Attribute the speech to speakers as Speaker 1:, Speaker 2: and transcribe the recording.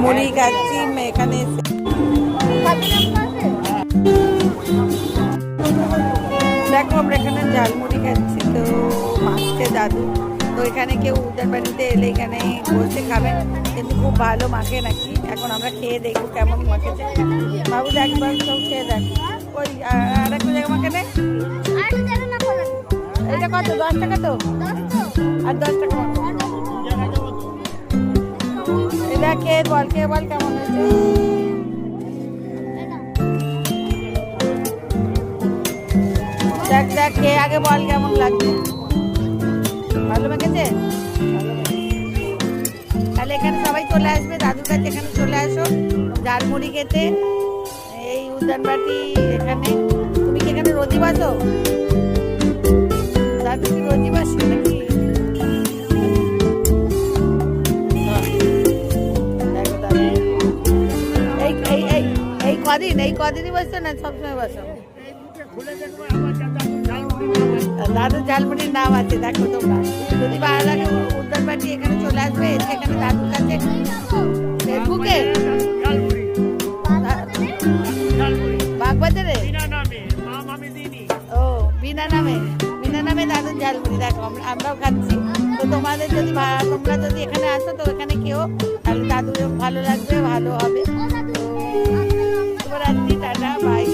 Speaker 1: মুড়ি খাচ্ছি এখানে দেখো আমরা এখানে ঝালমুড়ি খাচ্ছি। তো মাখছে দাদু। তো এখানে কেউ উদার বাড়িতে এলে এখানে বসে খাবেন, কিন্তু খুব ভালো মাখে নাকি। এখন আমরা খেয়ে দেখবো কেমন মাখেছে। বাবু একবার সব খেয়ে দেখ। ওই আর একটা জায়গা মাখে নেই। এটা কত? 10 টাকা তো? আর 10 টাকা এটা খেয়ে বল, খেয়ে বল কেমন হয়েছে। দেখ দেখ খেয়ে আগে বল কেমন লাগছে। ভালো মেখেছে? তাহলে এখানে সবাই চলে আসবে দাদুর কাছে, এখানে চলে আসো ঝালমুড়ি খেতে। এই উদ্যানবাটি এখানে। তুমি কি এখানে রোজই বাসো? দাদু কি রোজই বাসে নাকি? এই কদিনই বসছো না সবসময় বসো? দাদু ঝালমুড়ির নাম আছে দেখো তোমরা। যদি ভালো লাগে উদ্যানবাটি এখানে চলে আসবে, এখানে দাদুর কাছে। ফেসবুকে বাগবাজারে ও বিনা নামে দাদুর ঝালমুড়ি দেখো আমরাও খাচ্ছি। তো তোমাদের যদি তোমরা যদি এখানে আসো তো এখানে কেউ, তাহলে দাদু ভালো লাগবে, ভালো হবে। শুভরাত্রি, টাটা, বাই।